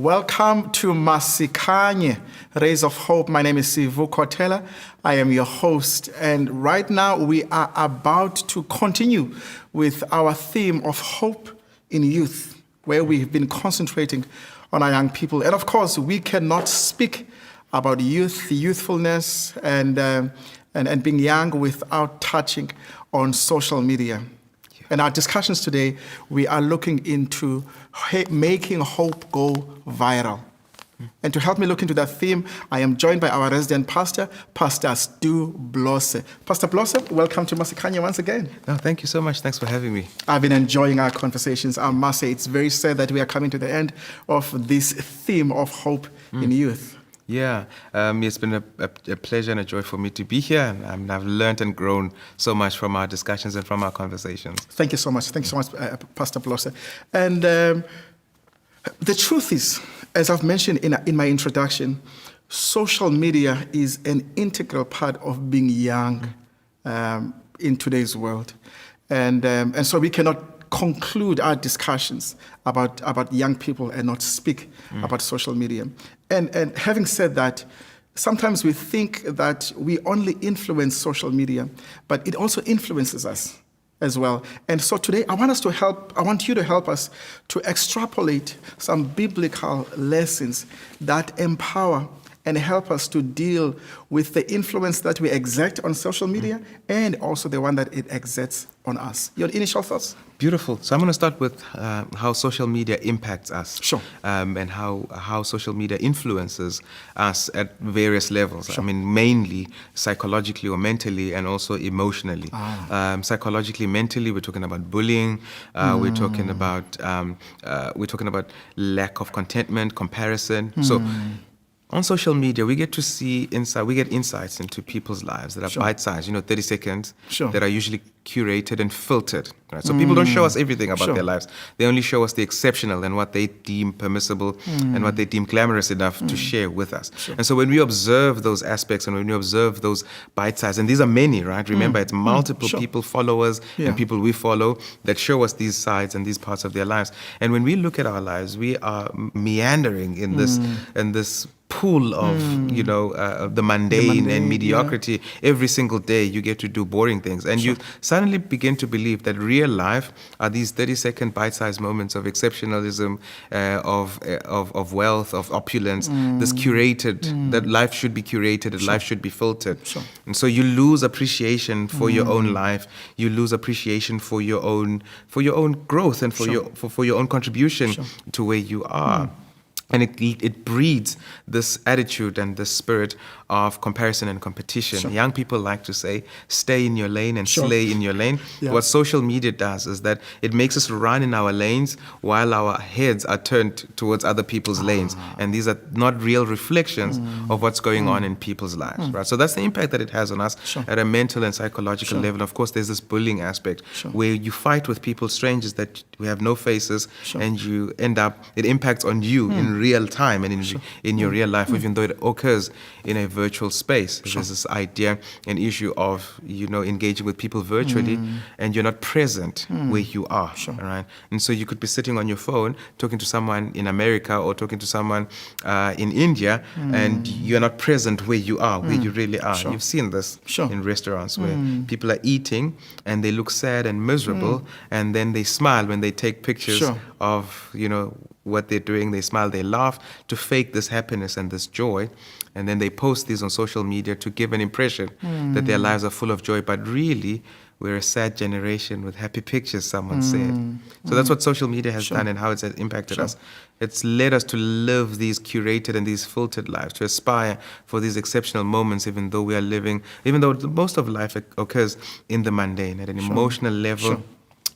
Welcome to Masikhanye, Rays of Hope. My name is Viljoen-Platts. I am your host, and right now we are about to continue with our theme of hope in youth, where we've been concentrating on our young people. And of course, we cannot speak about youth, youthfulness, and being young without touching on social media. In our discussions today, we are looking into making hope go viral. And to help me look into that theme, I am joined by our resident pastor, Pastor Blose. Pastor Blose, welcome to Masikhanye once again. Oh, thank you so much. Thanks for having me. I've been enjoying our conversations. I must say, it's very sad that we are coming to the end of this theme of hope in youth. Yeah, it's been a pleasure and a joy for me to be here, and I've learned and grown so much from our discussions and from our conversations. Thank you so much. Thank you so much, Pastor Blose. And the truth is, as I've mentioned in my introduction, social media is an integral part of being young in today's world. And so we cannot conclude our discussions about young people and not speak about social media. And having said that, sometimes we think that we only influence social media, but it also influences us as well. And so today I want you to help us to extrapolate some biblical lessons that empower and help us to deal with the influence that we exert on social media and also the one that it exerts on us. Your initial thoughts? Beautiful. So I'm going to start with how social media impacts us. Sure. And how social media influences us at various levels. Sure. I mean, mainly psychologically or mentally, and also emotionally. Psychologically, mentally, we're talking about bullying. We're talking about lack of contentment, comparison. So on social media, we get to see insights into people's lives that are bite-sized, 30 seconds, that are usually curated and filtered. Right? So people don't show us everything about their lives. They only show us the exceptional and what they deem permissible and what they deem glamorous enough to share with us. And so when we observe those aspects and when we observe those bite-sized, and these are many, right? Remember, it's multiple people, followers, and people we follow that show us these sides and these parts of their lives. And when we look at our lives, we are meandering in this pool of the mundane and mediocrity. Every single day you get to do boring things, and you suddenly begin to believe that real life are these 30-second bite-sized moments of exceptionalism, of wealth, of opulence. This curated, that life should be curated, that life should be filtered. And so you lose appreciation for your own life. You lose appreciation for your own growth and for your own contribution to where you are. And it breeds this attitude and this spirit of comparison and competition. Young people like to say, stay in your lane and slay in your lane. What social media does is that it makes us run in our lanes while our heads are turned towards other people's lanes. And these are not real reflections of what's going on in people's lives. Right? So that's the impact that it has on us at a mental and psychological level. Of course, there's this bullying aspect where you fight with people, strangers that we have no faces, and you end up, it impacts on you in real time and in your real life, even though it occurs in a virtual space. There's this idea and issue of engaging with people virtually, and you're not present where you are. Right? And so you could be sitting on your phone talking to someone in America or talking to someone in India, and you're not present where you are, where you really are. You've seen this in restaurants where people are eating and they look sad and miserable, and then they smile when they take pictures of what they're doing. They smile, they laugh to fake this happiness and this joy, and then they post these on social media to give an impression that their lives are full of joy, but really we're a sad generation with happy pictures, someone said. So that's what social media has done and how it's impacted us. It's led us to live these curated and these filtered lives, to aspire for these exceptional moments, even though most of life occurs in the mundane, at an emotional level.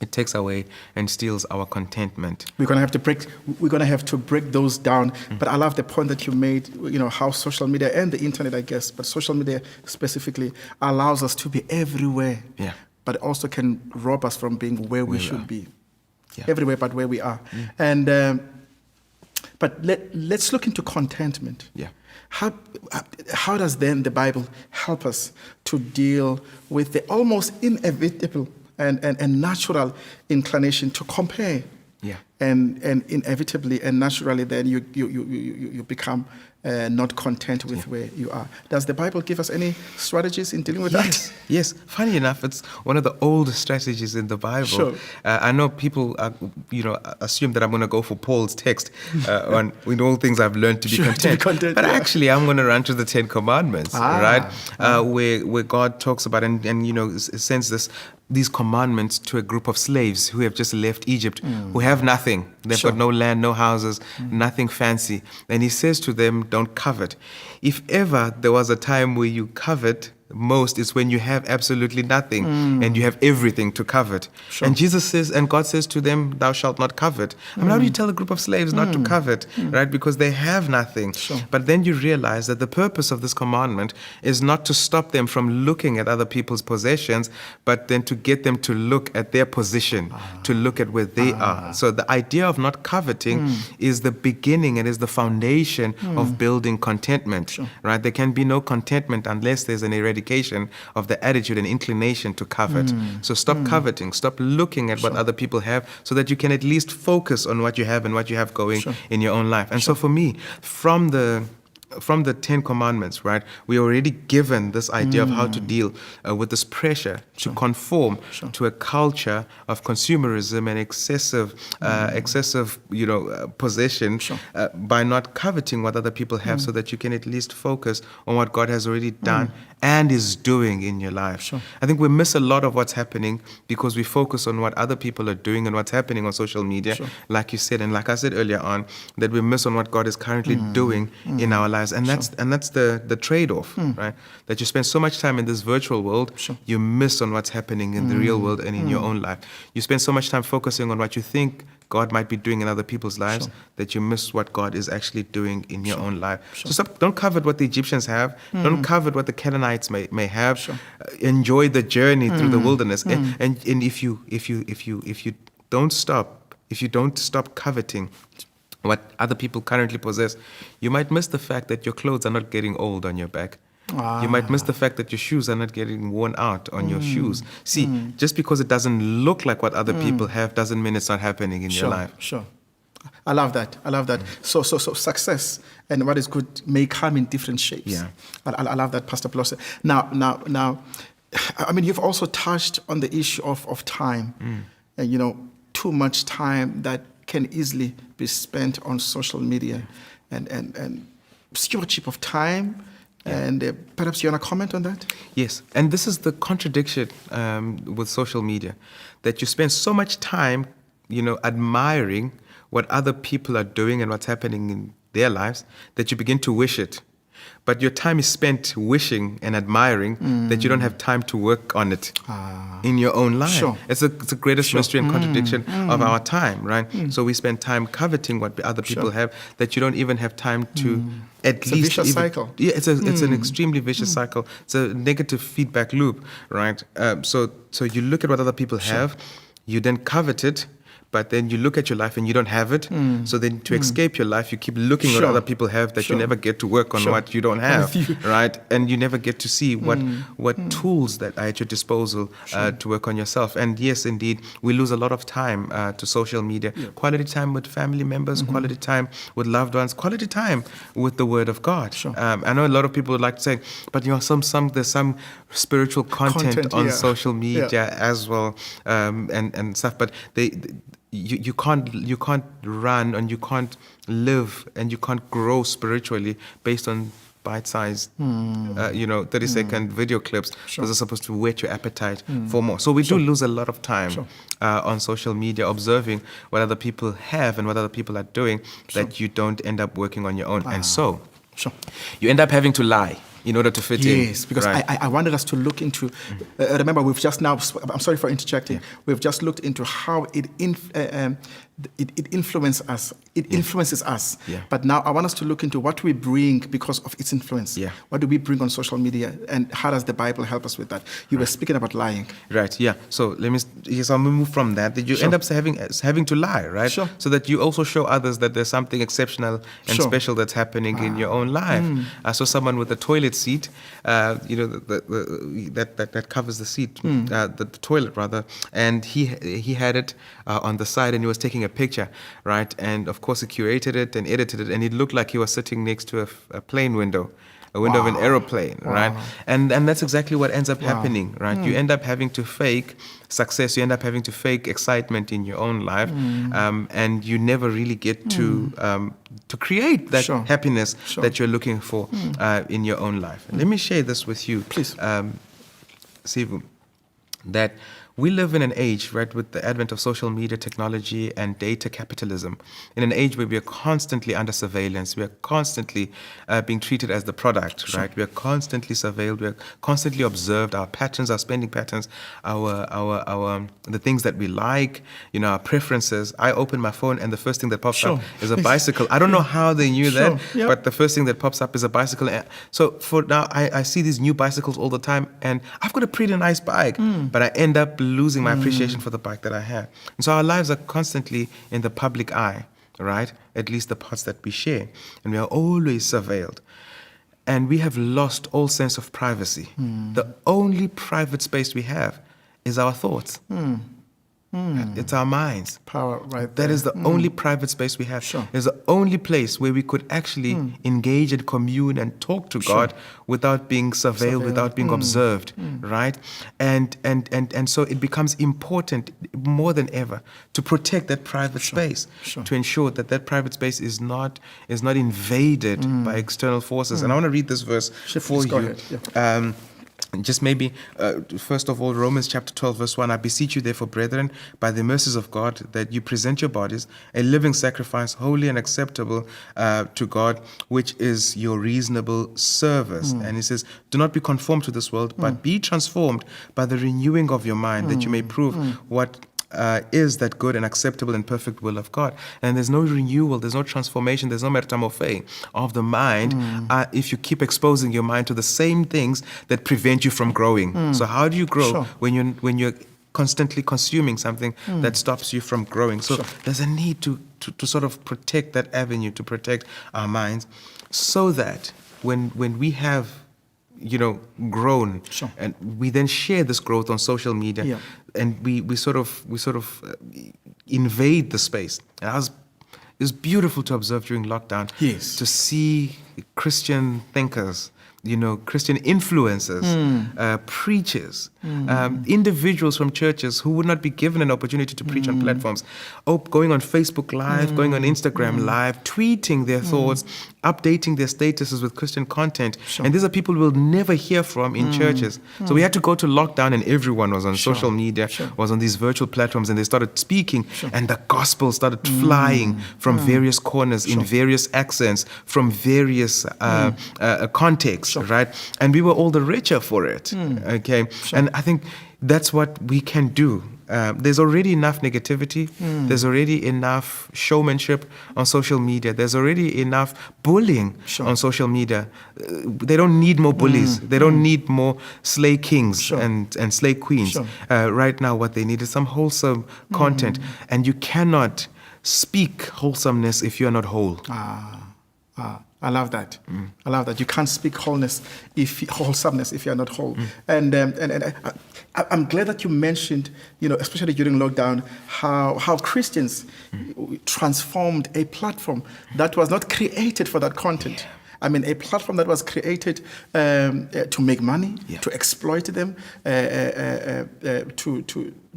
It takes away and steals our contentment. We're gonna have to break those down. But I love the point that you made. How social media and the internet, I guess, but social media specifically allows us to be everywhere. But it also can rob us from being where we should be. Everywhere, but where we are. And but let's look into contentment. How does then the Bible help us to deal with the almost inevitable and natural inclination to compare Yeah. And inevitably and naturally, then you become not content with where you are. Does the Bible give us any strategies in dealing with that? Yes. Funny enough, it's one of the old strategies in the Bible. Sure. I know people, assume that I'm going to go for Paul's text on in all things I've learned to be content. But actually, I'm going to run to the Ten Commandments, right? Where God talks about and sends these commandments to a group of slaves who have just left Egypt, who have nothing. They've got no land, no houses, nothing fancy. And he says to them, don't covet. If ever there was a time where you covet most, is when you have absolutely nothing and you have everything to covet. Sure. And Jesus says, and God says to them, thou shalt not covet. I mean, how do you tell a group of slaves not to covet, right? Because they have nothing. Sure. But then you realize that the purpose of this commandment is not to stop them from looking at other people's possessions, but then to get them to look at their position, to look at where they are. So the idea of not coveting is the beginning and is the foundation of building contentment, right? There can be no contentment unless there's an eradication of the attitude and inclination to covet. So stop coveting, stop looking at what other people have, so that you can at least focus on what you have and what you have going in your own life. And so for me, from the Ten Commandments, right, we're already given this idea of how to deal with this pressure to conform to a culture of consumerism and excessive possession by not coveting what other people have, so that you can at least focus on what God has already done and is doing in your life. I think we miss a lot of what's happening because we focus on what other people are doing and what's happening on social media, like you said, and like I said earlier on, that we miss on what God is currently doing in our lives. And that's the trade-off, right? That you spend so much time in this virtual world, you miss on what's happening in the real world and in your own life. You spend so much time focusing on what you think God might be doing in other people's lives that you miss what God is actually doing in your own life. So don't covet what the Egyptians have. Don't covet what the Canaanites may have. Enjoy the journey through the wilderness. And if you don't stop coveting what other people currently possess, you might miss the fact that your clothes are not getting old on your back. You might miss the fact that your shoes are not getting worn out on your shoes. See, just because it doesn't look like what other people have doesn't mean it's not happening in your life. I love that. So success and what is good may come in different shapes. Yeah. I love that, Pastor Blose. Now, I mean, you've also touched on the issue of time. And, too much time that can easily be spent on social media and stewardship of time. And perhaps you want to comment on that? Yes, and this is the contradiction with social media, that you spend so much time, admiring what other people are doing and what's happening in their lives, that you begin to wish it. But your time is spent wishing and admiring that you don't have time to work on it in your own life. It's the greatest mystery and contradiction of our time, right? So we spend time coveting what other people have, that you don't even have time to at least... It's a vicious cycle. Yeah, it's an extremely vicious cycle. It's a negative feedback loop, right? So you look at what other people have, you then covet it, but then you look at your life and you don't have it. So then to escape your life, you keep looking at what other people have, that you never get to work on what you don't have, right? And you never get to see what tools that are at your disposal to work on yourself. And yes, indeed, we lose a lot of time to social media. Quality time with family members, quality time with loved ones, quality time with the Word of God. I know a lot of people would like to say, but there's some spiritual content on social media as well, and stuff, but you can't run and you can't live and you can't grow spiritually based on bite-sized 30-second video clips. Those are supposed to whet your appetite for more. So we do lose a lot of time on social media observing what other people have and what other people are doing, that you don't end up working on your own. And so you end up having to lie in order to fit in. Yes, because I wanted us to look into, remember we've just now, I'm sorry for interjecting, we've just looked into how it influences us. It influences us. But now I want us to look into what we bring because of its influence. What do we bring on social media, and how does the Bible help us with that? You were speaking about lying. Right, yeah. So I'll move from that. That you end up having to lie, right? So that you also show others that there's something exceptional and special that's happening in your own life. I saw someone with a toilet seat, that covers the seat, the toilet rather, and he had it on the side, and he was taking a a picture, right? And of course, he curated it and edited it, and it looked like he was sitting next to a plane window. A window of an aeroplane, right? And that's exactly what ends up happening, right? You end up having to fake success. You end up having to fake excitement in your own life, and you never really get to create that happiness that you're looking for in your own life. And let me share this with you, please, Sivu, that we live in an age, right, with the advent of social media technology and data capitalism, in an age where we are constantly under surveillance. We are constantly being treated as the product, right? We are constantly surveilled. We are constantly observed. Our patterns, our spending patterns, the things that we like, our preferences. I open my phone and the first thing that pops up is a bicycle. I don't know how they knew that, but the first thing that pops up is a bicycle. So for now, I see these new bicycles all the time, and I've got a pretty nice bike, but I end up losing my appreciation for the bike that I have. And so our lives are constantly in the public eye, right? At least the parts that we share. And we are always surveilled. And we have lost all sense of privacy. The only private space we have is our thoughts. It's our minds. Power right there. That is the only private space we have. It's the only place where we could actually engage and commune and talk to God without being surveilled, without being observed, right? And so it becomes important more than ever to protect that private space, to ensure that that private space is not invaded by external forces. And I want to read this verse for you. Just maybe, first of all, Romans chapter 12, verse 1, I beseech you, therefore, brethren, by the mercies of God, that you present your bodies a living sacrifice, holy and acceptable to God, which is your reasonable service. And he says, do not be conformed to this world, but be transformed by the renewing of your mind, that you may prove what is that good and acceptable and perfect will of God. And there's no renewal, there's no transformation, there's no metamorphe of the mind if you keep exposing your mind to the same things that prevent you from growing. So how do you grow when you're constantly consuming something that stops you from growing? So there's a need to sort of protect that avenue, to protect our minds, so that when we have grown, and we then share this growth on social media, and we sort of invade the space. And it's beautiful to observe during lockdown, to see Christian thinkers, Christian influencers, preachers, individuals from churches who would not be given an opportunity to preach on platforms, going on Facebook Live, going on Instagram Live, tweeting their thoughts, updating their statuses with Christian content. And these are people we'll never hear from in churches. So we had to go to lockdown, and everyone was on social media, was on these virtual platforms, and they started speaking, and the gospel started flying from various corners, in various accents, from various contexts. Right? And we were all the richer for it. Okay? And I think that's what we can do. There's already enough negativity. There's already enough showmanship on social media. There's already enough bullying on social media. They don't need more bullies. They don't need more slay kings and slay queens. Right now, what they need is some wholesome content. And you cannot speak wholesomeness if you are not whole. I love that. I love that. You can't speak wholesomeness if you are not whole. And I'm glad that you mentioned, especially during lockdown, how Christians transformed a platform that was not created for that content. I mean, a platform that was created to make money, to exploit them,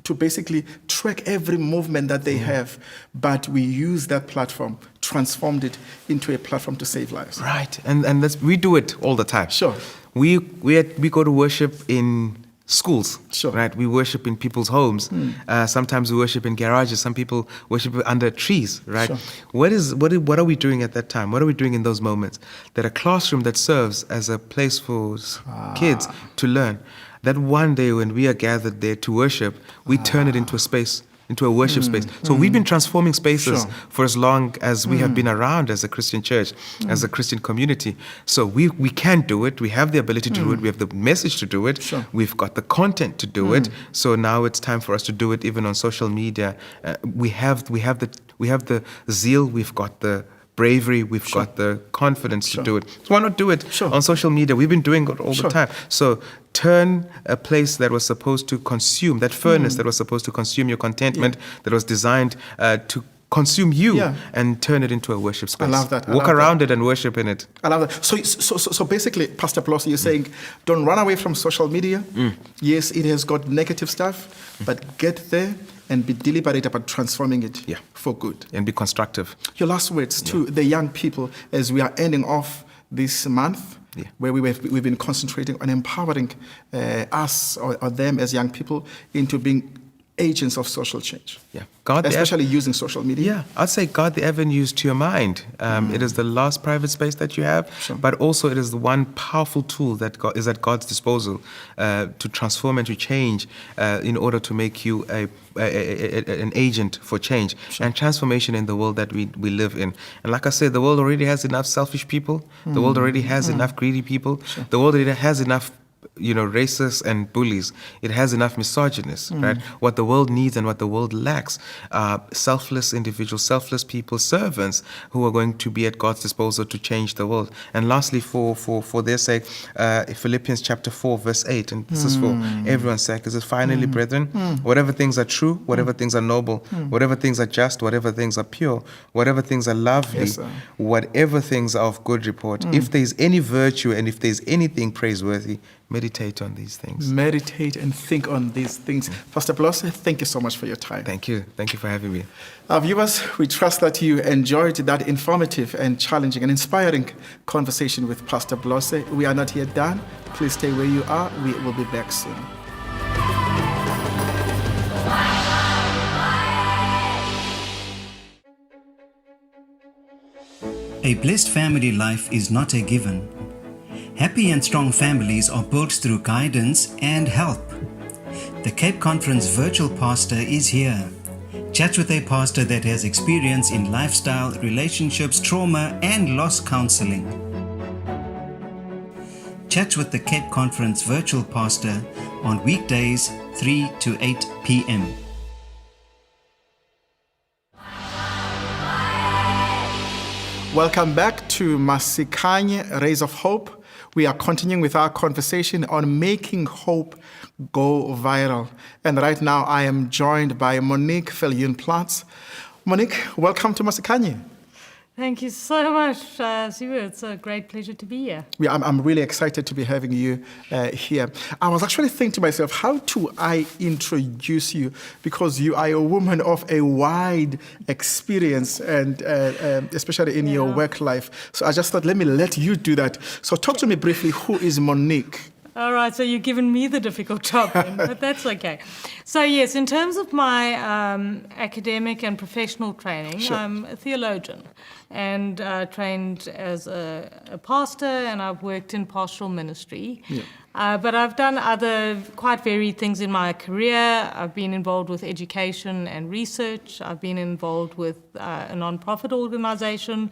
to basically track every movement that they have. But we use that platform, transformed it into a platform to save lives. Right, and we do it all the time. We go to worship in schools, right? We worship in people's homes. Sometimes we worship in garages. Some people worship under trees, right? What are we doing at that time? What are we doing in those moments? That a classroom that serves as a place for kids to learn. That one day when we are gathered there to worship, we turn it into a space, into a worship space. So we've been transforming spaces for as long as we have been around as a Christian church, as a Christian community. So we can do it. We have the ability to do it. We have the message to do it. We've got the content to do it. So now it's time for us to do it even on social media. We have the zeal. We've got the bravery, we've got the confidence to do it. So why not do it on social media? We've been doing it all the time. So turn a place that was supposed to consume, that furnace that was supposed to consume your contentment, that was designed to consume you and turn it into a worship space. I love that. Walk around it and worship in it. I love that. So basically, Pastor Blose, you're saying, don't run away from social media. Yes, it has got negative stuff, but get there and be deliberate about transforming it for good. And be constructive. Your last words to the young people as we are ending off this month, where we've been concentrating on empowering us or them as young people into being agents of social change. Yeah, especially using social media. Yeah, I'd say guard the avenues to your mind. It is the last private space that you have, but also it is the one powerful tool that is at God's disposal to transform and to change in order to make you an agent for change and transformation in the world that we live in. And like I said, the world already has enough selfish people. The world already has enough greedy people. The world already has enough racists and bullies. It has enough misogynists, right? What the world needs and what the world lacks are selfless individuals, selfless people, servants who are going to be at God's disposal to change the world. And lastly, for their sake, Philippians chapter 4, verse 8, and this is for everyone's sake, it says, finally, brethren, whatever things are true, whatever things are noble, whatever things are just, whatever things are pure, whatever things are lovely, whatever things are of good report, if there is any virtue and if there is anything praiseworthy, meditate on these things. Meditate and think on these things. Pastor Blose, thank you so much for your time. Thank you. Thank you for having me. Our viewers, we trust that you enjoyed that informative and challenging and inspiring conversation with Pastor Blose. We are not yet done. Please stay where you are. We will be back soon. A blessed family life is not a given. Happy and strong families are built through guidance and help. The Cape Conference Virtual Pastor is here. Chat with a pastor that has experience in lifestyle, relationships, trauma, and loss counseling. Chat with the Cape Conference Virtual Pastor on weekdays 3 to 8 p.m. Welcome back to Masikhanye, Rays of Hope. We are continuing with our conversation on making hope go viral. And right now I am joined by Monique Viljoen-Platts. Monique, welcome to Masikhanye. Thank you so much, Sibu. It's a great pleasure to be here. Yeah, I'm really excited to be having you here. I was actually thinking to myself, how do I introduce you? Because you are a woman of a wide experience, and especially in your work life. So I just thought, let me let you do that. So talk to me briefly, who is Monique? All right, so you've given me the difficult job, but that's okay. So yes, in terms of my academic and professional training, I'm a theologian and trained as a pastor, and I've worked in pastoral ministry. But I've done other quite varied things in my career. I've been involved with education and research. I've been involved with a non-profit organization.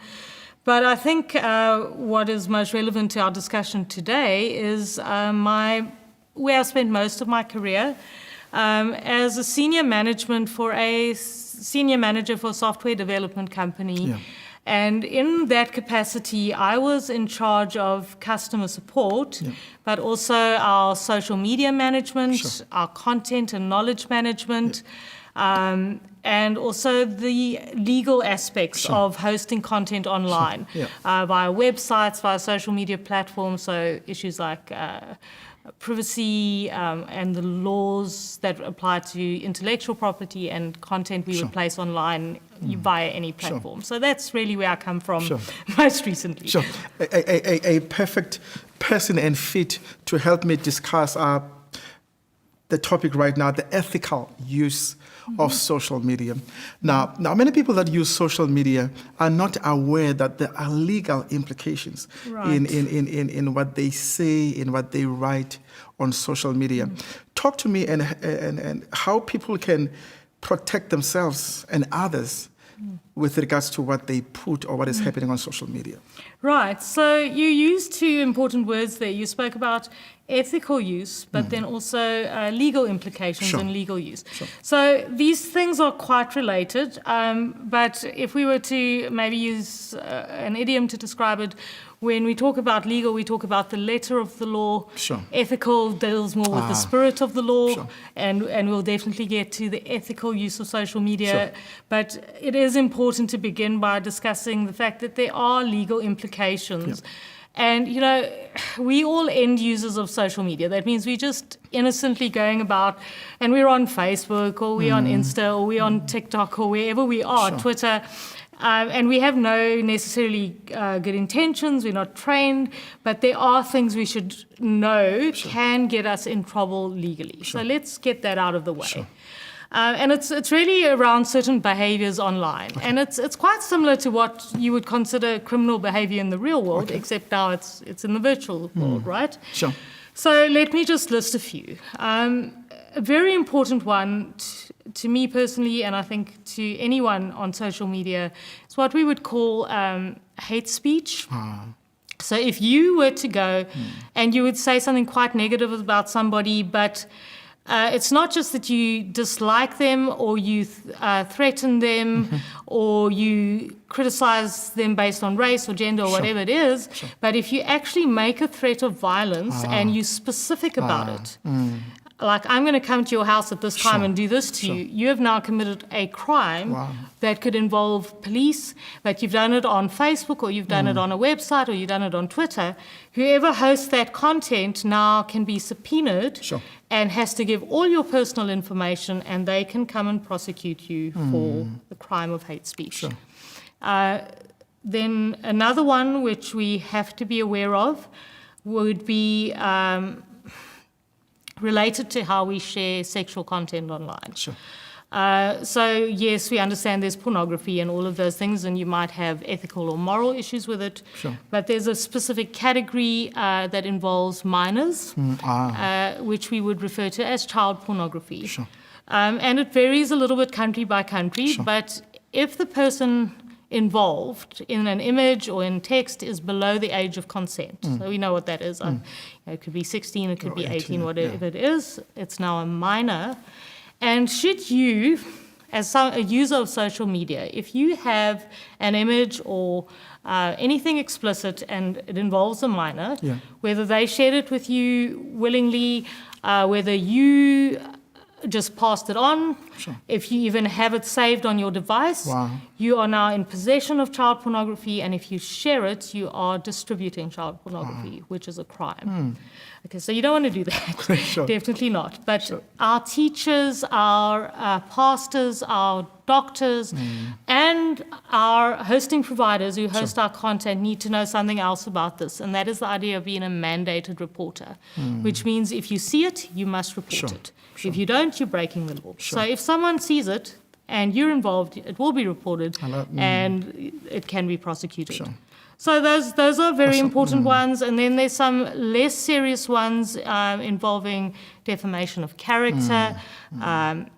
But I think what is most relevant to our discussion today is where I spent most of my career as a senior manager for a software development company. And in that capacity, I was in charge of customer support, but also our social media management, our content and knowledge management, and also the legal aspects of hosting content online via websites, via social media platforms, so issues like privacy and the laws that apply to intellectual property and content we would place online via any platform. So that's really where I come from most recently. A perfect person and fit to help me discuss the topic right now, the ethical use of social media. Now, many people that use social media are not aware that there are legal implications in what they say, in what they write on social media. Talk to me and how people can protect themselves and others with regards to what they put or what is happening on social media. Right. So you used two important words there. You spoke about ethical use, but then also legal implications and legal use. So these things are quite related. But if we were to maybe use an idiom to describe it, When we talk about legal, we talk about the letter of the law. Sure. Ethical deals more with the spirit of the law. Sure. And we'll definitely get to the ethical use of social media. Sure. But it is important to begin by discussing the fact that there are legal implications. Yeah. And, you know, we all end users of social media. That means we're just innocently going about, and we're on Facebook, or we're on Insta, or we're on TikTok, or wherever we are, Sure. Twitter. And we have no necessarily good intentions. We're not trained, but there are things we should know can get us in trouble legally. So let's get that out of the way. Sure. And it's really around certain behaviors online. Okay. And it's quite similar to what you would consider criminal behavior in the real world, except now it's in the virtual world, right? Sure. So let me just list a few. A very important one to me personally, and I think to anyone on social media, is what we would call hate speech. So if you were to go and you would say something quite negative about somebody, but it's not just that you dislike them or you threaten them or you criticize them based on race or gender or whatever it is, but if you actually make a threat of violence and you're specific about it, like, I'm going to come to your house at this time and do this to you, you have now committed a crime that could involve police, but you've done it on Facebook or you've done it on a website or you've done it on Twitter. Whoever hosts that content now can be subpoenaed and has to give all your personal information, and they can come and prosecute you for the crime of hate speech. Then another one which we have to be aware of would be related to how we share sexual content online. So yes, we understand there's pornography and all of those things, and you might have ethical or moral issues with it. But there's a specific category that involves minors, which we would refer to as child pornography. And it varies a little bit country by country, but if the person involved in an image or in text is below the age of consent. So we know what that is. It could be 16, it could be 18, whatever it is. It's now a minor. And should you, as a user of social media, if you have an image or anything explicit and it involves a minor, whether they shared it with you willingly, whether you just passed it on. If you even have it saved on your device, you are now in possession of child pornography, and if you share it, you are distributing child pornography, which is a crime. Okay, so you don't want to do that. Definitely not. But our teachers, our pastors, our doctors, and our hosting providers who host our content need to know something else about this, and that is the idea of being a mandated reporter, which means if you see it, you must report it. If you don't, you're breaking the law. So if someone sees it and you're involved, it will be reported and it can be prosecuted. So those are very important ones. And then there's some less serious ones involving defamation of character. And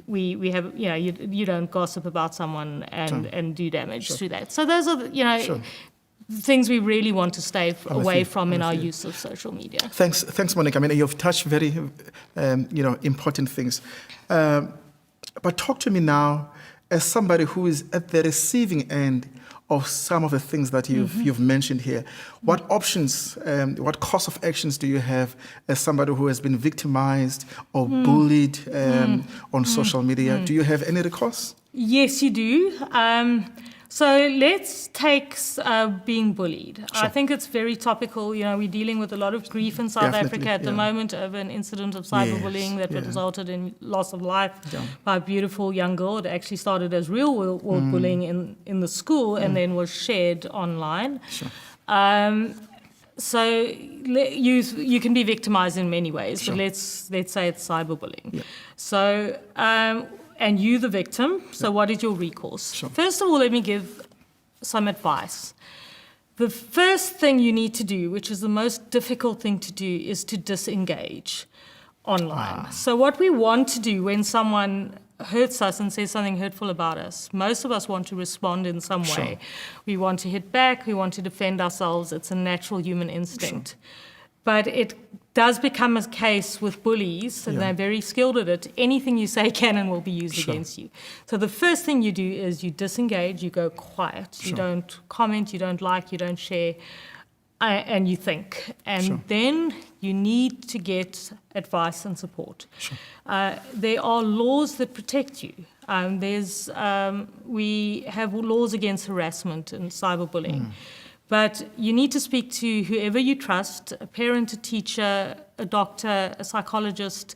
we have, you don't gossip about someone and do damage through that. So those are, things we really want to stay away from in our use of social media. Thanks, Monique. I mean, you've touched very, important things. But talk to me now as somebody who is at the receiving end of some of the things that you've mentioned here. What options, what course of actions do you have as somebody who has been victimized or bullied on social media? Do you have any recourse? Yes, you do. So let's take being bullied. I think it's very topical. We're dealing with a lot of grief in South Africa at the moment over an incident of cyberbullying that resulted in loss of life by a beautiful young girl. It actually started as real world bullying in the school and then was shared online. So you can be victimized in many ways, but let's say it's cyberbullying. So and you the victim, so what is your recourse? First of all, let me give some advice. The first thing you need to do, which is the most difficult thing to do, is to disengage online. So what we want to do when someone hurts us and says something hurtful about us, most of us want to respond in some way. We want to hit back, we want to defend ourselves. It's a natural human instinct. But it does become a case with bullies, and they're very skilled at it, anything you say can and will be used against you. So the first thing you do is you disengage, you go quiet. You don't comment, you don't like, you don't share, and you think. And then you need to get advice and support. There are laws that protect you. We have laws against harassment and cyberbullying. But you need to speak to whoever you trust, a parent, a teacher, a doctor, a psychologist.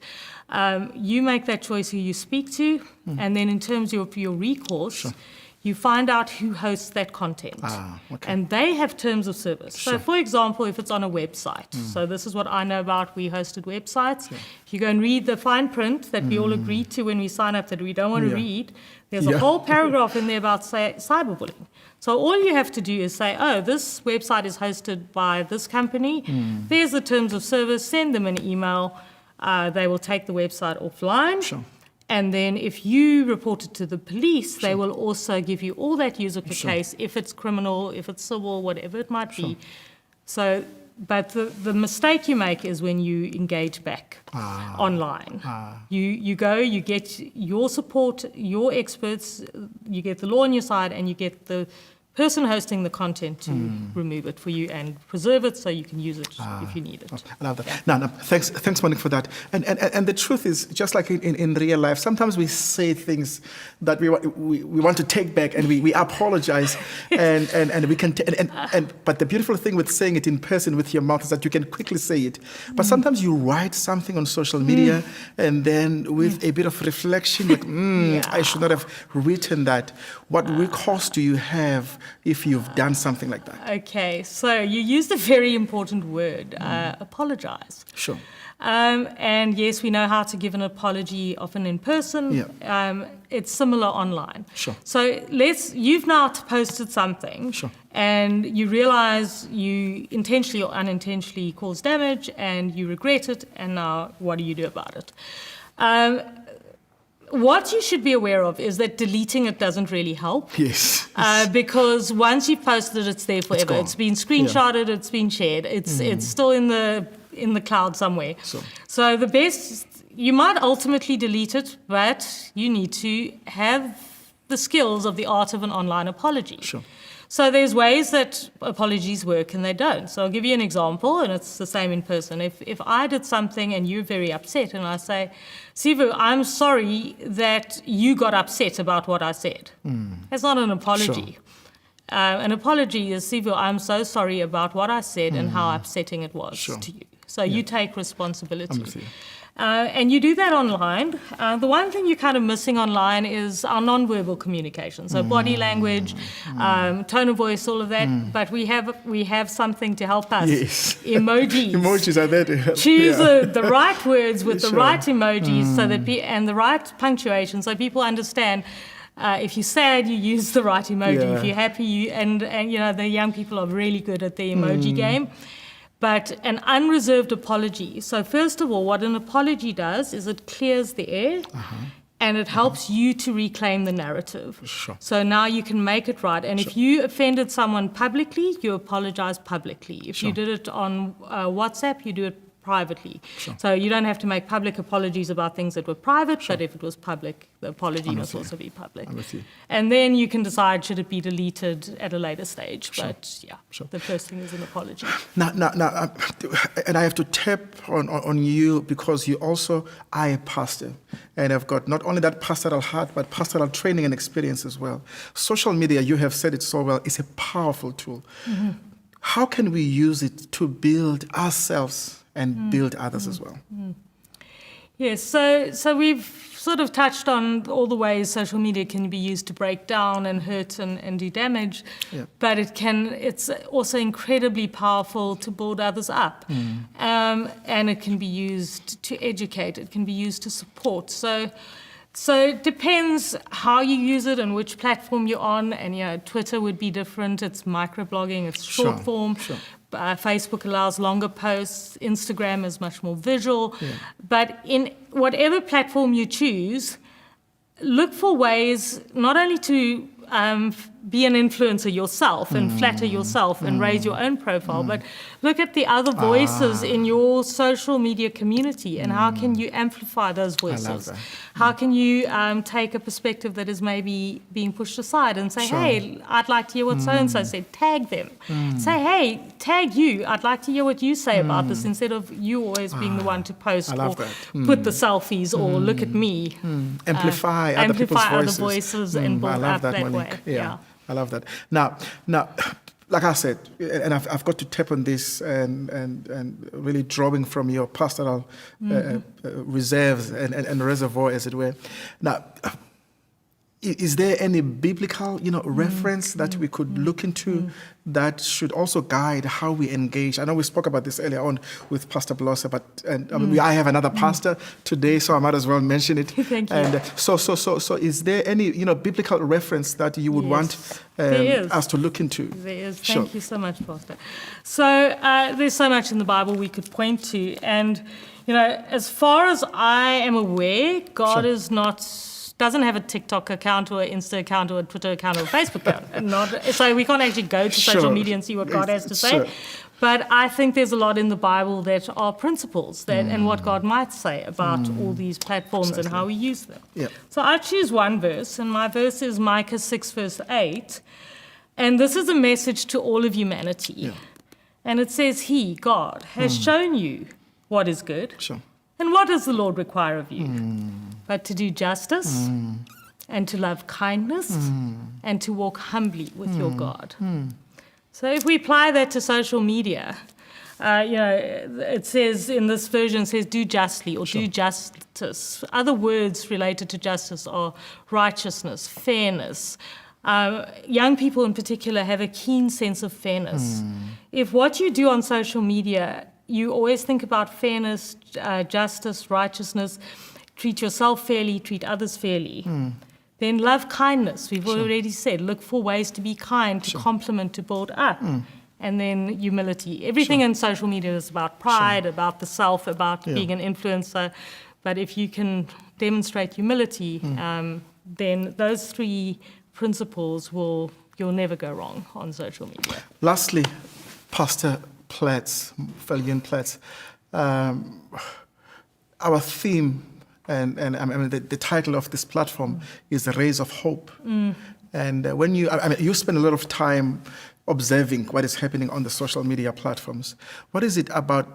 You make that choice who you speak to, and then in terms of your recourse, you find out who hosts that content. And they have terms of service. So for example, if it's on a website, so this is what I know about, we hosted websites. If you go and read the fine print that we all agreed to when we sign up that we don't want to read, there's a whole paragraph in there about cyberbullying. So all you have to do is say, oh, this website is hosted by this company. There's the terms of service. Send them an email. They will take the website offline. And then if you report it to the police, they will also give you all that user case, if it's criminal, if it's civil, whatever it might be. So, but the mistake you make is when you engage back online. You go, you get your support, your experts, you get the law on your side, and you get the person hosting the content to remove it for you and preserve it so you can use it if you need it. I love that. No, thanks, Monique, for that. And the truth is, just like in real life, sometimes we say things that we want to take back, and we apologize, and we can. But the beautiful thing with saying it in person with your mouth is that you can quickly say it. But sometimes you write something on social media, and then with a bit of reflection, like, I should not have written that. What recourse do you have if you've done something like that? Okay, so you used a very important word, apologize. And yes, we know how to give an apology often in person. It's similar online. So you've now posted something, and you realize you intentionally or unintentionally caused damage, and you regret it, and now what do you do about it? What you should be aware of is that deleting it doesn't really help. Because once you've posted it, it's there forever. It's been screenshotted, it's been shared. It's still in the cloud somewhere. So the best, you might ultimately delete it, but you need to have the skills of the art of an online apology. So there's ways that apologies work and they don't. So I'll give you an example, and it's the same in person. If I did something and you're very upset, and I say, Sivu, I'm sorry that you got upset about what I said. That's not an apology. An apology is, Sivu, I'm so sorry about what I said and how upsetting it was to you. So you take responsibility. And you do that online. The one thing you're kind of missing online is our nonverbal communication. So body language, tone of voice, all of that. But we have something to help us. Emojis. Emojis are there to help. Choose the right words with the right emojis so that and the right punctuation so people understand. If you're sad, you use the right emoji. If you're happy, and you know the young people are really good at the emoji game. But an unreserved apology. So first of all, what an apology does is it clears the air and it helps you to reclaim the narrative. So now you can make it right. And if you offended someone publicly, you apologize publicly. If you did it on WhatsApp, you do it privately. So you don't have to make public apologies about things that were private, but if it was public, the apology must also be public. And then you can decide should it be deleted at a later stage. But the first thing is an apology. Now, and I have to tap on you because you also are a pastor. And I've got not only that pastoral heart, but pastoral training and experience as well. Social media, you have said it so well, is a powerful tool. How can we use it to build ourselves and build others as well? Yes, so we've sort of touched on all the ways social media can be used to break down and hurt and do damage, but it's also incredibly powerful to build others up. And it can be used to educate, it can be used to support. So it depends how you use it and which platform you're on. And Twitter would be different. It's microblogging, it's short form. Facebook allows longer posts. Instagram is much more visual. But in whatever platform you choose, look for ways not only to be an influencer yourself and flatter yourself and raise your own profile, but look at the other voices in your social media community and how can you amplify those voices? I love that. How can you take a perspective that is maybe being pushed aside and say, hey, I'd like to hear what so-and-so said, tag them. Say, hey, tag you, I'd like to hear what you say about this, instead of you always being the one to post or put the selfies or look at me. Amplify other people's voices. Other voices and build up that Monique. way. Yeah, I love that. Now, like I said, and I've got to tap on this and really drawing from your pastoral reserves and reservoir, as it were. Now, is there any biblical, reference that we could look into that should also guide how we engage? I know we spoke about this earlier on with Pastor Blose, but I have another pastor today, so I might as well mention it. Thank you. And so, is there any, biblical reference that you would want us to look into? There is. Thank you so much, Pastor. So there's so much in the Bible we could point to, and as far as I am aware, God is doesn't have a TikTok account or an Insta account or a Twitter account or a Facebook account. So we can't actually go to social media and see what God has to say. Sure. But I think there's a lot in the Bible that are principles and what God might say about all these platforms and how we use them. Yeah. So I choose one verse, and my verse is Micah 6, verse 8. And this is a message to all of humanity. Yeah. And it says, He, God, has shown you what is good. Sure. And what does the Lord require of you? But to do justice and to love kindness and to walk humbly with your God. So if we apply that to social media, it says in this version, says do justly or do justice. Other words related to justice are righteousness, fairness. Young people in particular have a keen sense of fairness. If what you do on social media, you always think about fairness, justice, righteousness, treat yourself fairly, treat others fairly. Then love kindness. We've already said, look for ways to be kind, to compliment, to build up. And then humility. Everything in social media is about pride, about the self, about being an influencer. But if you can demonstrate humility, then those three principles you'll never go wrong on social media. Lastly, Pastor Platts, Viljoen-Platts, our theme and the title of this platform is The Rays of Hope. And when you spend a lot of time observing what is happening on the social media platforms. What is it about,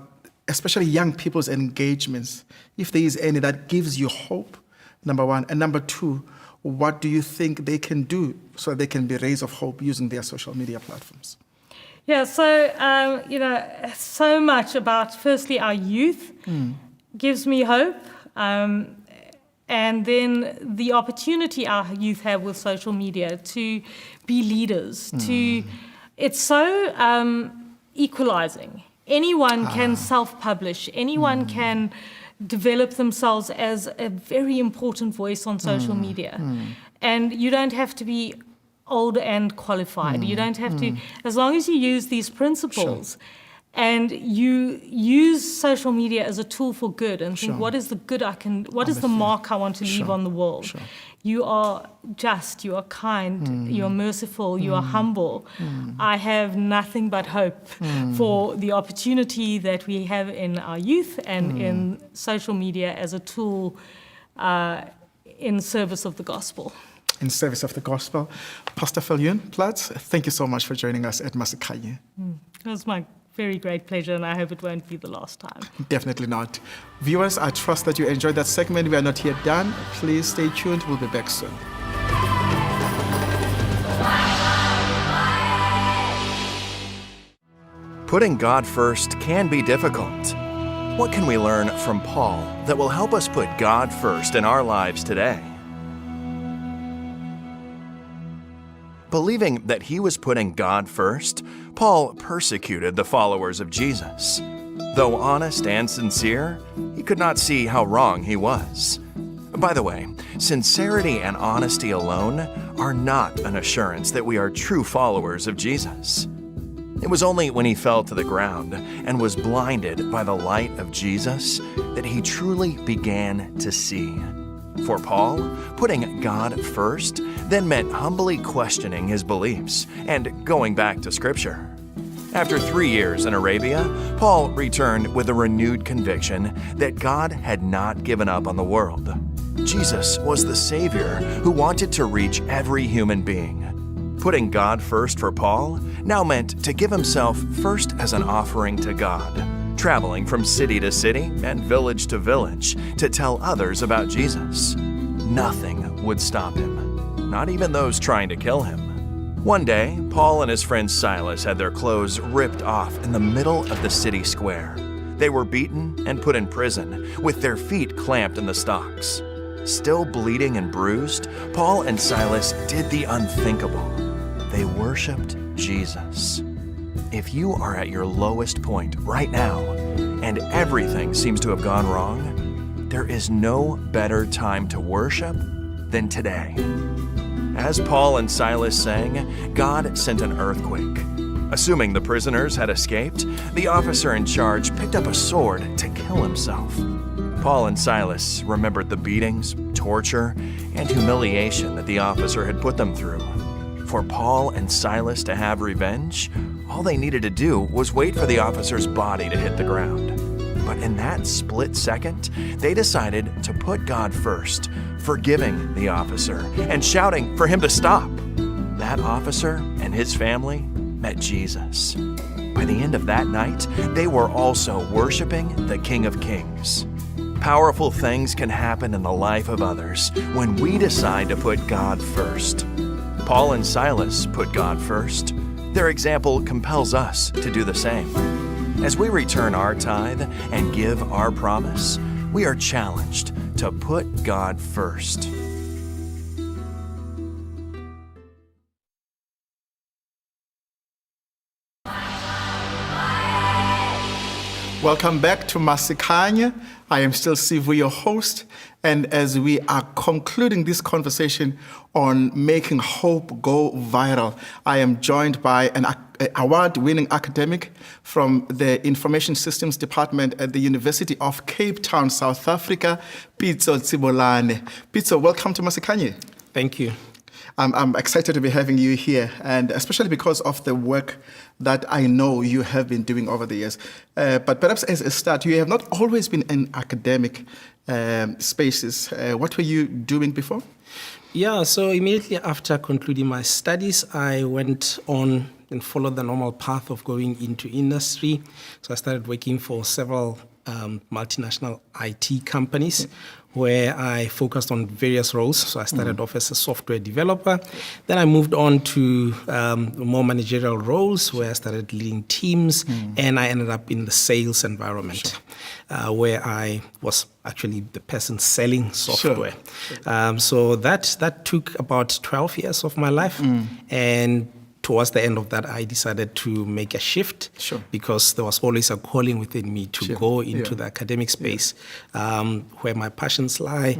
especially young people's engagements, if there is any, that gives you hope, number one? And number two, what do you think they can do so they can be rays of hope using their social media platforms? Yeah, so, so much about, firstly, our youth gives me hope. And then the opportunity our youth have with social media to be leaders, it's so equalizing. Anyone can self-publish, anyone can develop themselves as a very important voice on social media. And you don't have to be old and qualified. You don't have to, as long as you use these principles and you use social media as a tool for good and think, what is the good what is the mark I want to leave on the world? You are just, you are kind, you are merciful, you are humble. I have nothing but hope for the opportunity that we have in our youth and in social media as a tool in service of the gospel. In service of the gospel. Pastor Viljoen-Platts, thank you so much for joining us at Masikhanye. It was my very great pleasure, and I hope it won't be the last time. Definitely not. Viewers, I trust that you enjoyed that segment. We are not yet done. Please stay tuned. We'll be back soon. Putting God first can be difficult. What can we learn from Paul that will help us put God first in our lives today? Believing that he was putting God first, Paul persecuted the followers of Jesus. Though honest and sincere, he could not see how wrong he was. By the way, sincerity and honesty alone are not an assurance that we are true followers of Jesus. It was only when he fell to the ground and was blinded by the light of Jesus that he truly began to see. For Paul, putting God first then meant humbly questioning his beliefs and going back to Scripture. After 3 years in Arabia, Paul returned with a renewed conviction that God had not given up on the world. Jesus was the Savior who wanted to reach every human being. Putting God first for Paul now meant to give himself first as an offering to God, traveling from city to city and village to village to tell others about Jesus. Nothing would stop him, not even those trying to kill him. One day, Paul and his friend Silas had their clothes ripped off in the middle of the city square. They were beaten and put in prison, with their feet clamped in the stocks. Still bleeding and bruised, Paul and Silas did the unthinkable. They worshiped Jesus. If you are at your lowest point right now, and everything seems to have gone wrong, there is no better time to worship than today. As Paul and Silas sang, God sent an earthquake. Assuming the prisoners had escaped, the officer in charge picked up a sword to kill himself. Paul and Silas remembered the beatings, torture, and humiliation that the officer had put them through. For Paul and Silas to have revenge, all they needed to do was wait for the officer's body to hit the ground. But in that split second, they decided to put God first, forgiving the officer and shouting for him to stop. That officer and his family met Jesus. By the end of that night, they were also worshiping the King of Kings. Powerful things can happen in the life of others when we decide to put God first. Paul and Silas put God first. Their example compels us to do the same. As we return our tithe and give our promise, we are challenged to put God first. Welcome back to Masikhanye. I am still Sivu, your host, and as we are concluding this conversation on making hope go viral, I am joined by an award-winning academic from the Information Systems Department at the University of Cape Town, South Africa, Pitso Tsibolane. Pitso, welcome to Masikhanye. Thank you. I'm excited to be having you here, and especially because of the work that I know you have been doing over the years. But perhaps as a start, you have not always been in academic spaces. What were you doing before? Yeah, so immediately after concluding my studies, I went on and followed the normal path of going into industry. So I started working for several multinational IT companies where I focused on various roles. So I started off as a software developer. Then I moved on to more managerial roles where I started leading teams, and I ended up in the sales environment where I was actually the person selling software. So that took about 12 years of my life. And towards the end of that, I decided to make a shift because there was always a calling within me to go into the academic space where my passions lie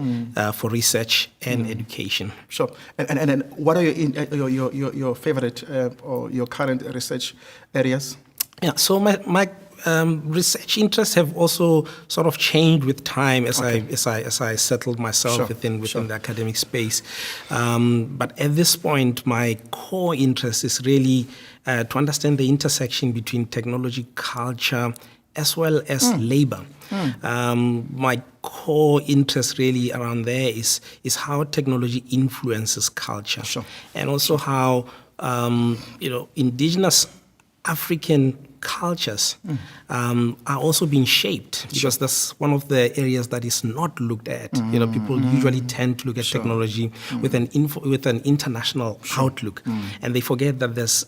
for research and education. Sure. And what are your favorite or your current research areas? Yeah, so my research interests have also sort of changed with time as I settled myself within the academic space. But at this point, my core interest is really to understand the intersection between technology, culture, as well as labor. My core interest really around there is how technology influences culture, and also how indigenous African cultures are also being shaped, because that's one of the areas that is not looked at. People usually tend to look at technology with an international outlook, and they forget that there's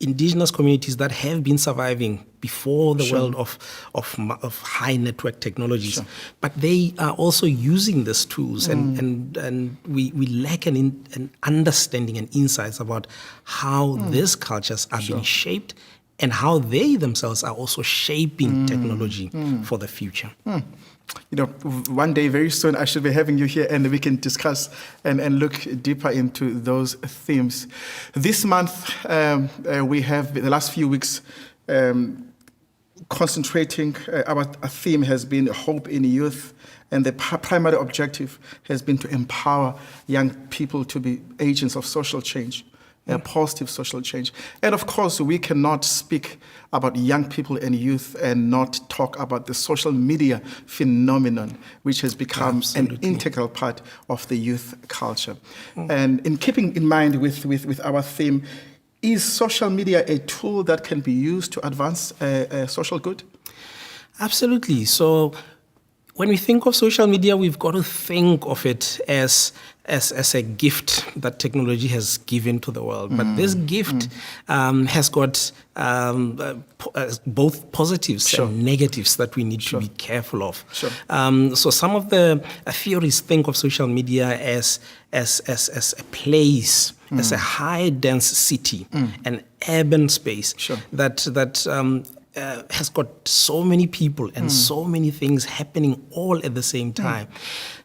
indigenous communities that have been surviving before the world of high network technologies, but they are also using these tools, and we lack an understanding and insights about how these cultures are being shaped and how they themselves are also shaping technology for the future. One day, very soon, I should be having you here and we can discuss and look deeper into those themes. This month, we have, the last few weeks, concentrating, our theme has been hope in youth, and the primary objective has been to empower young people to be agents of social change, positive social change. And of course, we cannot speak about young people and youth and not talk about the social media phenomenon, which has become an integral part of the youth culture. And in keeping in mind with our theme, is social media a tool that can be used to advance social good? Absolutely. So when we think of social media, we've got to think of it as a gift that technology has given to the world. But this gift has got both positives and negatives that we need to be careful of. So some of the theories think of social media as a place, as a high dense city, an urban space that has got so many people and so many things happening all at the same time.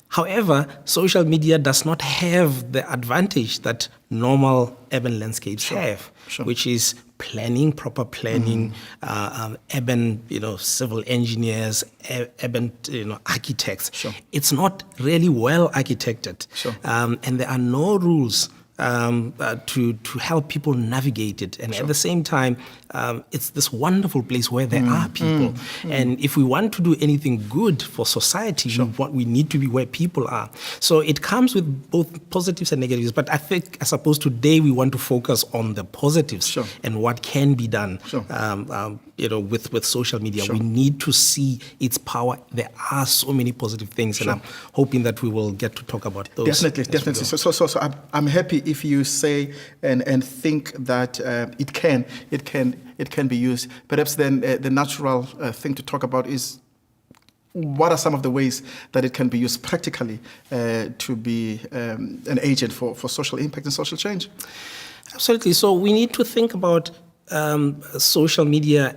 However, social media does not have the advantage that normal urban landscapes have, which is planning, proper planning, urban, civil engineers, urban, architects. It's not really well architected, and there are no rules to help people navigate it. And at the same time, it's this wonderful place where there are people. And if we want to do anything good for society, we need to be where people are. So it comes with both positives and negatives. But I suppose today we want to focus on the positives and what can be done. With social media, we need to see its power. There are so many positive things, and I'm hoping that we will get to talk about those. Definitely. So I'm happy if you say and think that it can be used. Perhaps then the natural thing to talk about is what are some of the ways that it can be used practically to be an agent for social impact and social change. Absolutely. So we need to think about social media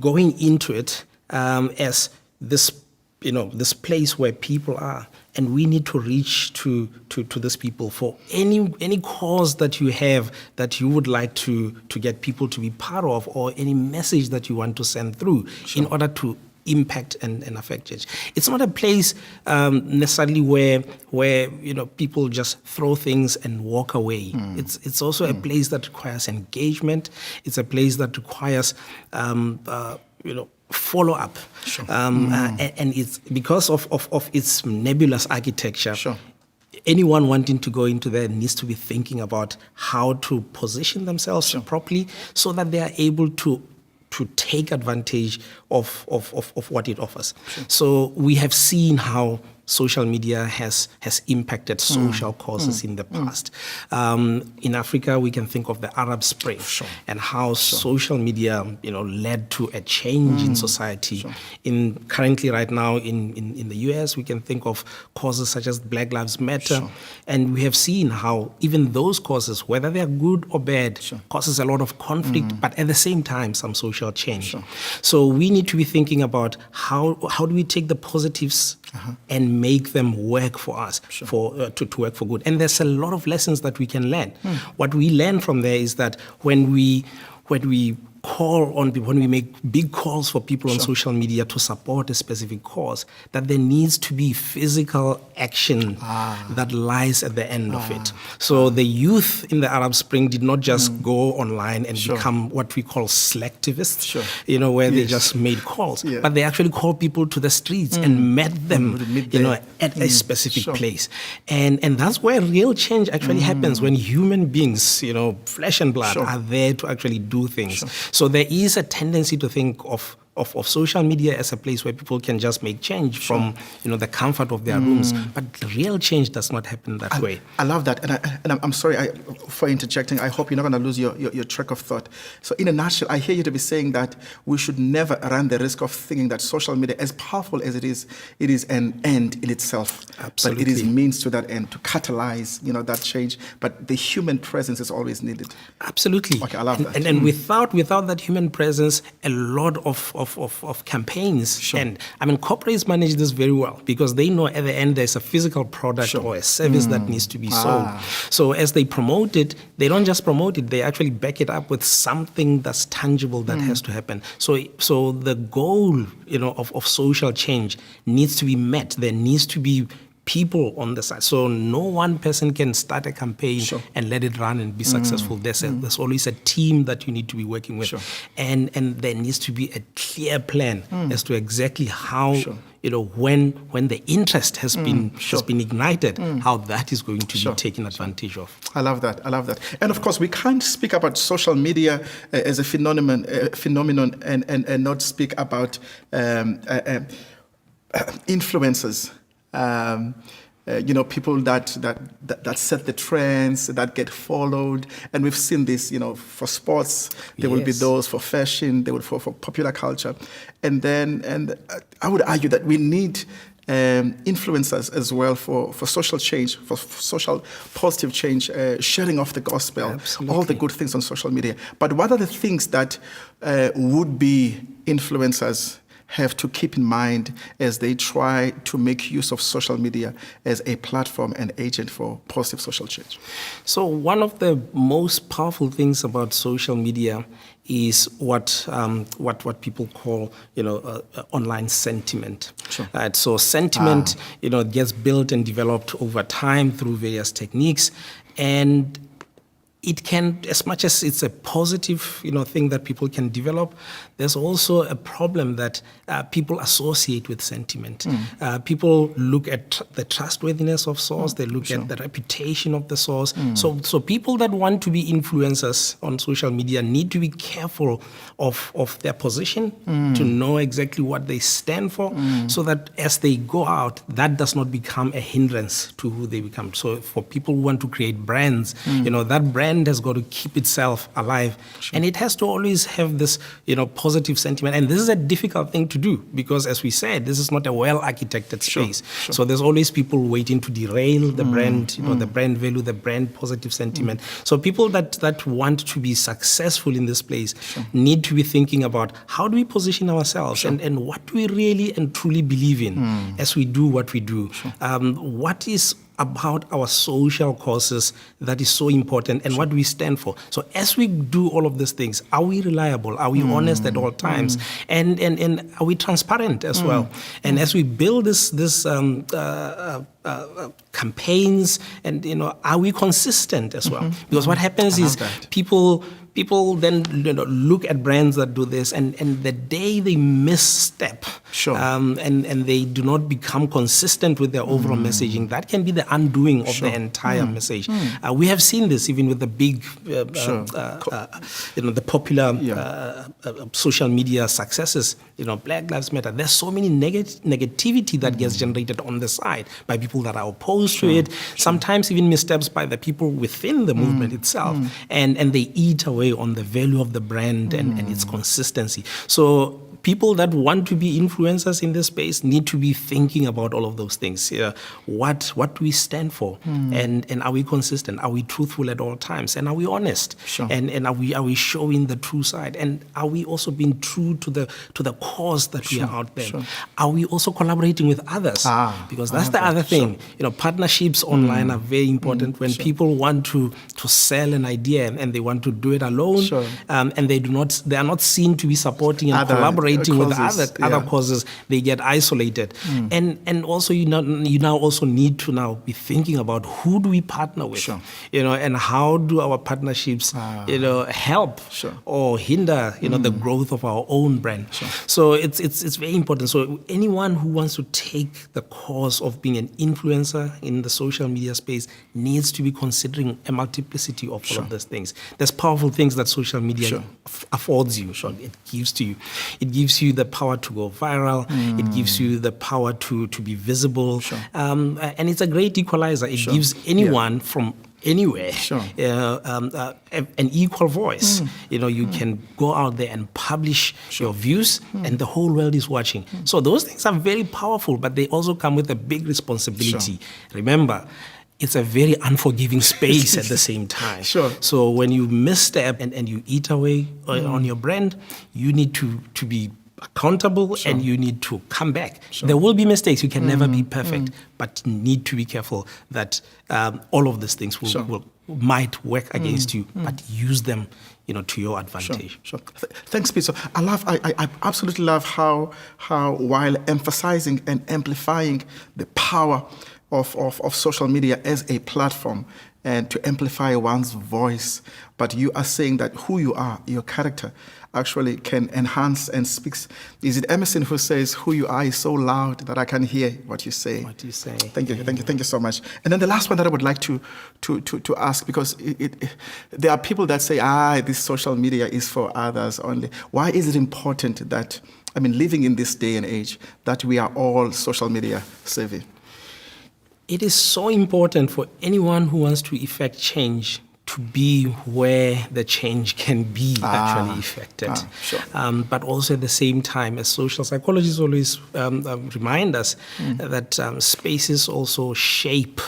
going into it as this place where people are, and we need to reach to these people for any cause that you have that you would like to get people to be part of, or any message that you want to send through in order to impact and affect change. It's not a place necessarily where people just throw things and walk away. It's also a place that requires engagement. It's a place that requires follow up, and it's because of its nebulous architecture. Anyone wanting to go into there needs to be thinking about how to position themselves properly so that they are able to take advantage of what it offers. So we have seen how social media has impacted social causes in the past. In Africa, we can think of the Arab Spring and how social media, led to a change in society. Currently, right now, in the US, we can think of causes such as Black Lives Matter, and we have seen how even those causes, whether they are good or bad, causes a lot of conflict, but at the same time, some social change. So we need to be thinking about how do we take the positives and make them work for us, to work for good. And there's a lot of lessons that we can learn. What we learn from there is that when we call on people, when we make big calls for people on social media to support a specific cause, that there needs to be physical action that lies at the end of it. So the youth in the Arab Spring did not just go online and become what we call selectivists, where they just made calls, but they actually called people to the streets and met them, at a specific place. And that's where real change actually happens, when human beings, flesh and blood, are there to actually do things. So there is a tendency to think of social media as a place where people can just make change from the comfort of their rooms, but real change does not happen that way. I love that, and I'm sorry for interjecting. I hope you're not going to lose your track of thought. So in a nutshell, I hear you to be saying that we should never run the risk of thinking that social media, as powerful as it is an end in itself. Absolutely. But it is means to that end, to catalyze that change. But the human presence is always needed. Absolutely. Okay, I love that. And without that human presence, a lot of of campaigns. And I mean, corporates manage this very well because they know at the end there's a physical product or a service that needs to be sold. So as they promote it, they don't just promote it, they actually back it up with something that's tangible that has to happen. So the goal, of social change needs to be met. There needs to be people on the side. So no one person can start a campaign and let it run and be successful. There's always a team that you need to be working with. And there needs to be a clear plan as to exactly how, when the interest has been ignited, how that is going to be taken advantage of. I love that. And of course, we can't speak about social media as a phenomenon and not speak about influencers. People that set the trends, that get followed. And we've seen this, for sports, there will be those, for fashion, there will for popular culture. And I would argue that we need influencers as well for social change, for social positive change, sharing of the gospel, all the good things on social media. But what are the things that would-be influencers have to keep in mind as they try to make use of social media as a platform and agent for positive social change? So one of the most powerful things about social media is what people call, online sentiment. So sentiment, gets built and developed over time through various techniques, and it can, as much as it's a positive, thing that people can develop, there's also a problem that people associate with sentiment. People look at the trustworthiness of source, they look at the reputation of the source. So people that want to be influencers on social media need to be careful of their position, to know exactly what they stand for, so that as they go out, that does not become a hindrance to who they become. So for people who want to create brands, that brand has got to keep itself alive. And it has to always have this, positive sentiment. And this is a difficult thing to do because, as we said, this is not a well-architected space. So there's always people waiting to derail the brand, the brand value, the brand positive sentiment. So people that want to be successful in this place need to be thinking about how do we position ourselves and what do we really and truly believe in as we do what we do. What is about our social causes that is so important and what do we stand for. So as we do all of these things, are we reliable? Are we honest at all times? And are we transparent as well? And as we build this campaigns and, are we consistent as well? Because what happens is people then look at brands that do this, and the day they misstep, and they do not become consistent with their overall messaging, that can be the undoing of the entire message. We have seen this even with the big, the popular social media successes. Black Lives Matter. There's so many negativity that gets generated on the side by people that are opposed to it. Sometimes even missteps by the people within the movement itself, and they eat away on the value of the brand and its consistency. So people that want to be influencers in this space need to be thinking about all of those things. What do we stand for? And are we consistent? Are we truthful at all times? And are we honest? And are we showing the true side? And are we also being true to the cause that we are out there? Are we also collaborating with others? Because that's the other thing. Partnerships online are very important when people want to sell an idea and they want to do it alone, and they are not seen to be supporting and collaborating with other causes, they get isolated. And also you now also need to now be thinking about who do we partner with, and how do our partnerships help or hinder the growth of our own brand. So it's very important. So anyone who wants to take the course of being an influencer in the social media space needs to be considering a multiplicity of all of those things. There's powerful things that social media affords you. It gives to you. It gives you the power to go viral. It gives you the power to be visible. And it's a great equalizer. It gives anyone from anywhere an equal voice. You can go out there and publish your views, and the whole world is watching. So those things are very powerful, but they also come with a big responsibility. Remember, it's a very unforgiving space at the same time. So when you misstep and you eat away on your brand, you need to be accountable and you need to come back. There will be mistakes. You can never be perfect, but you need to be careful that all of these things might work against you, but use them, to your advantage. Sure. Thanks, Pitso. I absolutely love how while emphasizing and amplifying the power of social media as a platform and to amplify one's voice, but you are saying that who you are, your character, actually can enhance and speaks. Is it Emerson who says, who you are is so loud that I can hear what you say? What you say. Thank you so much. And then the last one that I would like to ask, because there are people that say, this social media is for others only. Why is it important that, living in this day and age, that we are all social media savvy? It is so important for anyone who wants to effect change to be where the change can be actually effected. Sure. But also at the same time, as social psychologists always remind us that spaces also shape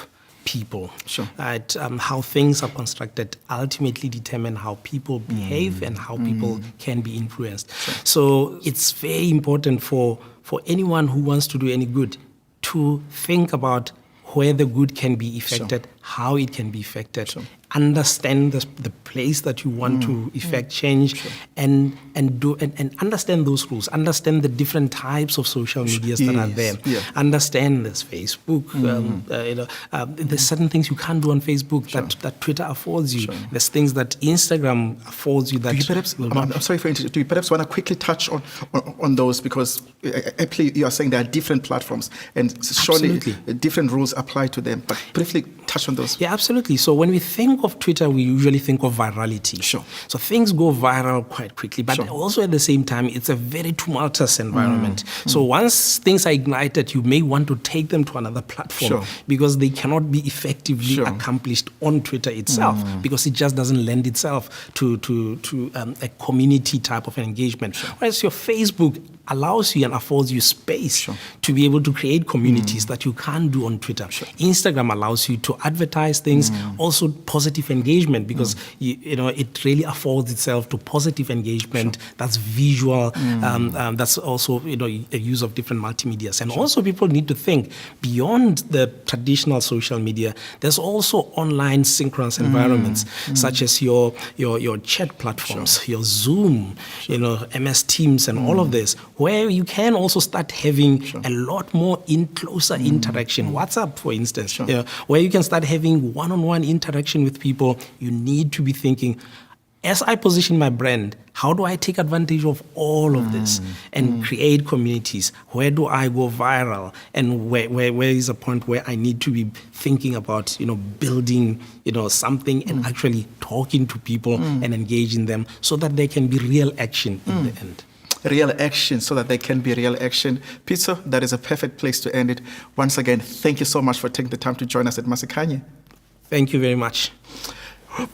people. Sure. How things are constructed ultimately determine how people behave and how people can be influenced. Sure. So it's very important for anyone who wants to do any good to think about where the good can be effected, how it can be effected, understand the place that you want to effect change, and understand those rules, understand the different types of social medias that are there. Yeah. Understand this Facebook. There's certain things you can't do on Facebook that Twitter affords you. There's things that Instagram affords you that I'm sorry for interrupting. Do you perhaps want to quickly touch on those, because actually you are saying there are different platforms and surely different rules apply to them, but briefly touch on those. Yeah, absolutely. So when we think of Twitter, we usually think of virality. Sure. So things go viral quite quickly, but also at the same time, it's a very tumultuous environment. So once things are ignited, you may want to take them to another platform because they cannot be effectively accomplished on Twitter itself because it just doesn't lend itself to a community type of engagement. Whereas your Facebook allows you and affords you space to be able to create communities that you can't do on Twitter. Instagram allows you to advertise things, also positive engagement, because it really affords itself to positive engagement that's visual, that's also a use of different multimedias. And also people need to think beyond the traditional social media. There's also online synchronous environments such as your chat platforms, your Zoom, MS Teams and all of this, where you can also start having a lot more closer interaction. WhatsApp, for instance, where you can start having one-on-one interaction with people. You need to be thinking, as I position my brand, how do I take advantage of all of this and create communities? Where do I go viral? And where is a point where I need to be thinking about, building, something and actually talking to people and engaging them so that there can be real action in the end. Real action, so that there can be real action. Pitso, that is a perfect place to end it. Once again, thank you so much for taking the time to join us at Masikhanye. Thank you very much.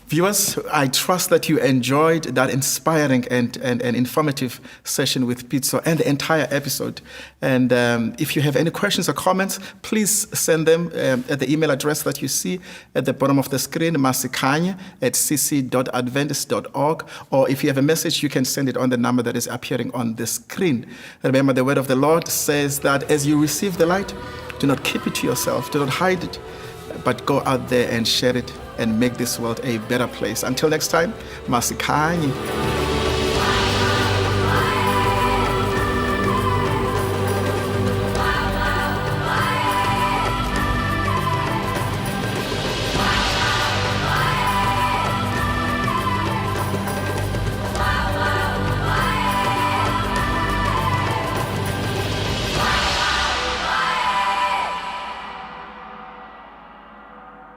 Viewers, I trust that you enjoyed that inspiring and informative session with Pitso and the entire episode. And if you have any questions or comments, please send them at the email address that you see at the bottom of the screen, masikhanye@cc.adventist.org. Or if you have a message, you can send it on the number that is appearing on the screen. Remember, the word of the Lord says that as you receive the light, do not keep it to yourself, do not hide it, but go out there and share it and make this world a better place. Until next time, Masikhanye.